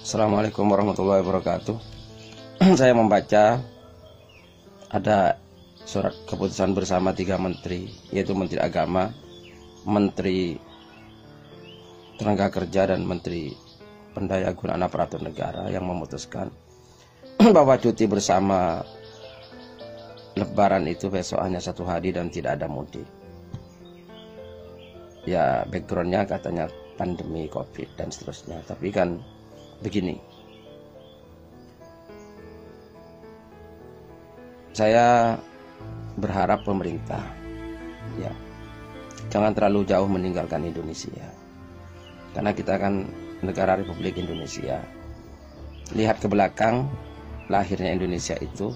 Assalamualaikum warahmatullahi wabarakatuh. Saya membaca ada surat keputusan bersama 3 menteri, yaitu Menteri Agama, Menteri Tenaga Kerja, dan Menteri Pendayagunaan Aparatur Negara yang memutuskan bahwa cuti bersama Lebaran itu besok hanya 1 hari dan tidak ada mudik. Ya, backgroundnya katanya pandemi COVID dan seterusnya. Tapi kan begini, saya berharap pemerintah ya jangan terlalu jauh meninggalkan Indonesia, karena kita kan negara Republik Indonesia. Lihat ke belakang, lahirnya Indonesia itu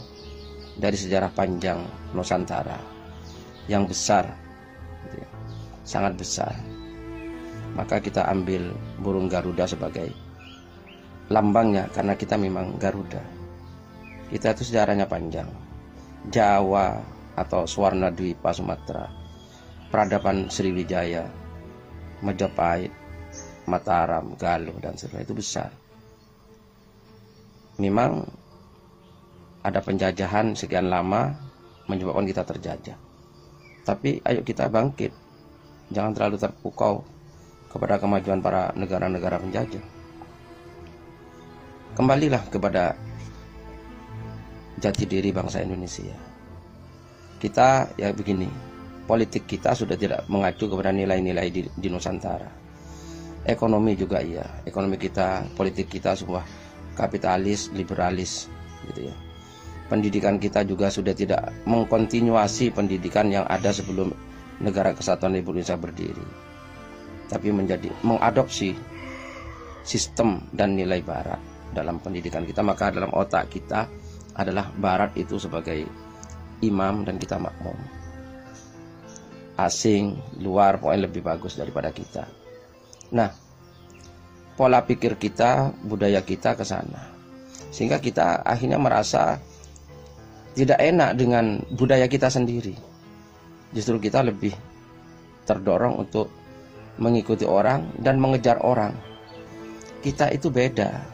dari sejarah panjang Nusantara yang besar, gitu ya, sangat besar. Maka kita ambil burung Garuda sebagai lambangnya, karena kita memang Garuda. Kita itu sejarahnya panjang. Jawa atau Swarnadwipa Sumatera, peradaban Sriwijaya, Majapahit, Mataram, Galuh, dan sebagainya itu besar. Memang ada penjajahan sekian lama menyebabkan kita terjajah. Tapi ayo kita bangkit. Jangan terlalu terpukau kepada kemajuan para negara-negara penjajah. Kembalilah kepada jati diri bangsa Indonesia. Kita ya begini, politik kita sudah tidak mengacu kepada nilai-nilai di Nusantara. Ekonomi juga iya, ekonomi kita, politik kita semua kapitalis, liberalis, gitu ya. Pendidikan kita juga sudah tidak mengkontinuasi pendidikan yang ada sebelum Negara Kesatuan Republik Indonesia berdiri, tapi mengadopsi sistem dan nilai Barat dalam pendidikan kita. Maka dalam otak kita adalah Barat itu sebagai imam dan kita makmum. Asing, luar, pokoknya lebih bagus daripada kita. Nah, pola pikir kita, budaya kita ke sana, sehingga kita akhirnya merasa tidak enak dengan budaya kita sendiri. Justru kita lebih terdorong untuk mengikuti orang dan mengejar orang. Kita itu beda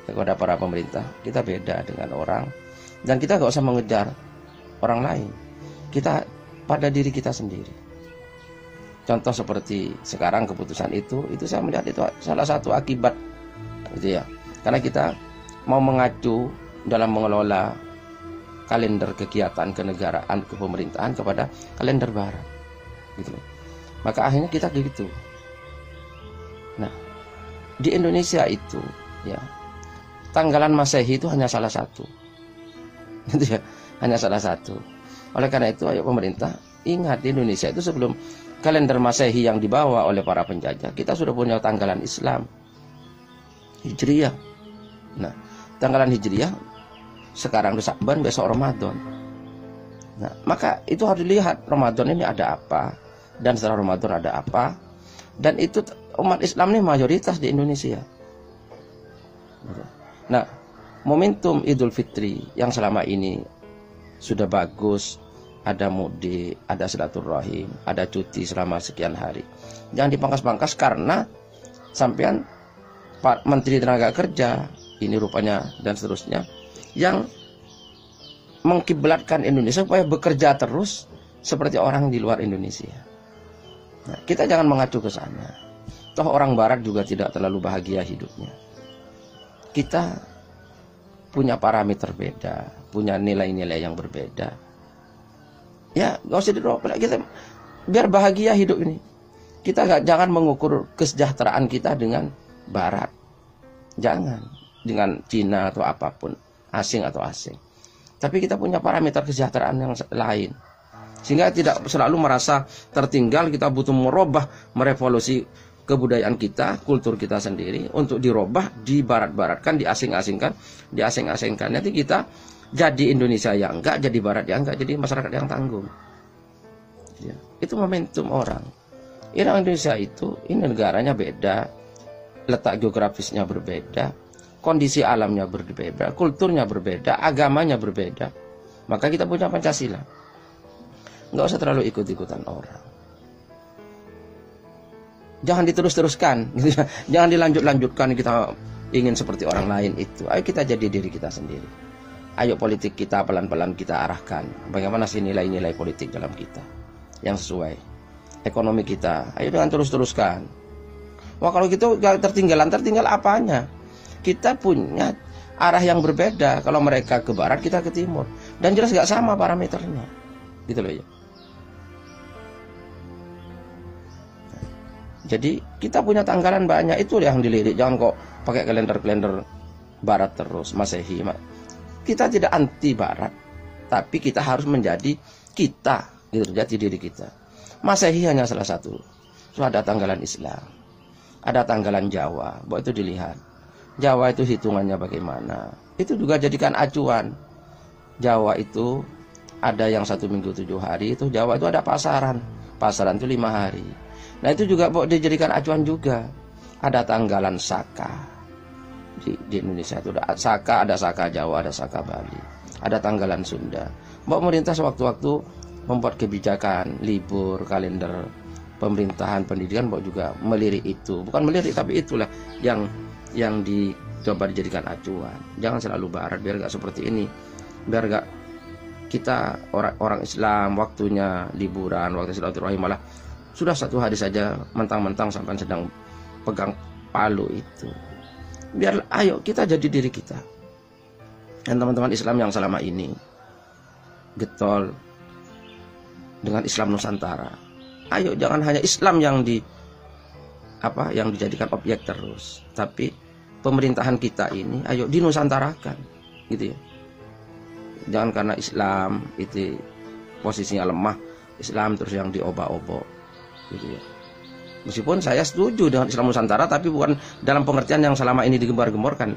kepada para pemerintah. Kita beda dengan orang, dan kita gak usah mengejar orang lain. Kita pada diri kita sendiri. Contoh seperti sekarang keputusan itu saya melihat itu salah satu akibat, gitu ya. Karena kita mau mengacu dalam mengelola kalender kegiatan kenegaraan kepemerintahan kepada kalender Barat, gitu. Maka akhirnya kita gitu. Nah, di Indonesia itu ya, tanggalan Masehi itu hanya salah satu, gitu ya, hanya salah satu. Oleh karena itu, ayo pemerintah ingat, di Indonesia itu sebelum kalender Masehi yang dibawa oleh para penjajah, kita sudah punya tanggalan Islam, Hijriyah. Nah, tanggalan Hijriyah sekarang Sya'ban, besok Ramadan. Nah, maka itu harus dilihat Ramadan ini ada apa, dan setelah Ramadan ada apa. Dan itu umat Islam ini mayoritas di Indonesia. Nah, momentum Idul Fitri yang selama ini sudah bagus, ada mudik, ada silaturahim, ada cuti selama sekian hari, jangan dipangkas-pangkas karena sampean Pak Menteri Tenaga Kerja ini rupanya dan seterusnya yang mengkiblatkan Indonesia supaya bekerja terus seperti orang di luar Indonesia. Nah, kita jangan mengacu ke sana. Toh orang Barat juga tidak terlalu bahagia hidupnya. Kita punya parameter beda, punya nilai-nilai yang berbeda. Ya, gak usah dirobek kita, biar bahagia hidup ini. Kita jangan mengukur kesejahteraan kita dengan Barat. Jangan dengan Cina atau apapun, asing atau asing. Tapi kita punya parameter kesejahteraan yang lain, sehingga tidak selalu merasa tertinggal. Kita butuh merevolusi kebudayaan kita, kultur kita sendiri untuk dirubah, dibarat-baratkan, diasing-asingkan. Nanti kita jadi Indonesia yang enggak, jadi Barat yang enggak, jadi masyarakat yang tanggung. Ya, itu momentum orang. Indonesia itu, ini negaranya beda, letak geografisnya berbeda, kondisi alamnya berbeda, kulturnya berbeda, agamanya berbeda. Maka kita punya Pancasila. Nggak usah terlalu ikut-ikutan orang. Jangan diterus-teruskan, gitu ya. Jangan dilanjut-lanjutkan kita ingin seperti orang lain itu. Ayo kita jadi diri kita sendiri. Ayo politik kita pelan-pelan kita arahkan. Bagaimana sih nilai-nilai politik dalam kita yang sesuai. Ekonomi kita, ayo jangan terus-teruskan. Wah kalau gitu tertinggal apanya? Kita punya arah yang berbeda. Kalau mereka ke barat, kita ke timur. Dan jelas gak sama parameternya. Gitu loh ya. Jadi kita punya tanggalan banyak, itu yang dilirik. Jangan kok pakai kalender-kalender barat terus, Masehi. Kita tidak anti barat, tapi kita harus menjadi kita, gitu, jati diri kita. Masehi hanya salah satu. So, ada tanggalan Islam, ada tanggalan Jawa, bahwa itu dilihat. Jawa itu hitungannya bagaimana? Itu juga jadikan acuan. Jawa itu ada yang 1 minggu 7 hari, itu Jawa itu ada pasaran. Pasaran itu 5 hari. Nah itu juga dijadikan acuan juga. Ada tanggalan Saka di Indonesia itu ada Saka Jawa, ada Saka Bali, ada tanggalan Sunda. Pemerintah sewaktu-waktu membuat kebijakan libur, kalender pemerintahan, pendidikan, juga melirik itu. Bukan melirik, tapi itulah yang dicoba dijadikan acuan. Jangan selalu barat, biar gak seperti ini. Biar gak kita orang Islam waktunya liburan, waktu silaturahim malah sudah 1 hari saja mentang-mentang sampai sedang pegang palu itu. Biar ayo kita jadi diri kita. Dan teman-teman Islam yang selama ini getol dengan Islam Nusantara. Ayo jangan hanya Islam yang dijadikan objek terus, tapi pemerintahan kita ini ayo dinusantarakan, gitu ya. Jangan karena Islam itu posisinya lemah, Islam terus yang diobok-obok, gitu ya. Meskipun saya setuju dengan Islam Nusantara, tapi bukan dalam pengertian yang selama ini digembar-gemborkan.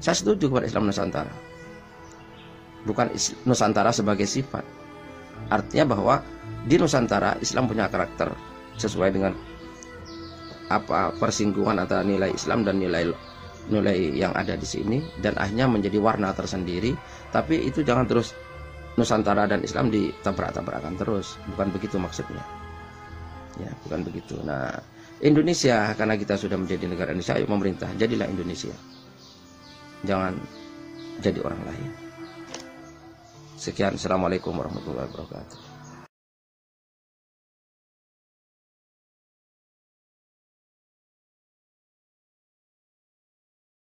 Saya setuju kepada Islam Nusantara, bukan Nusantara sebagai sifat. Artinya bahwa di Nusantara Islam punya karakter sesuai dengan persinggungan antara nilai Islam dan nilai yang ada di sini, dan akhirnya menjadi warna tersendiri. Tapi itu jangan terus Nusantara dan Islam ditabrak-tabrakan terus, bukan begitu maksudnya. Ya, bukan begitu. Nah, Indonesia, karena kita sudah menjadi negara Indonesia, ayo pemerintah, jadilah Indonesia. Jangan jadi orang lain. Sekian, Assalamualaikum warahmatullahi wabarakatuh.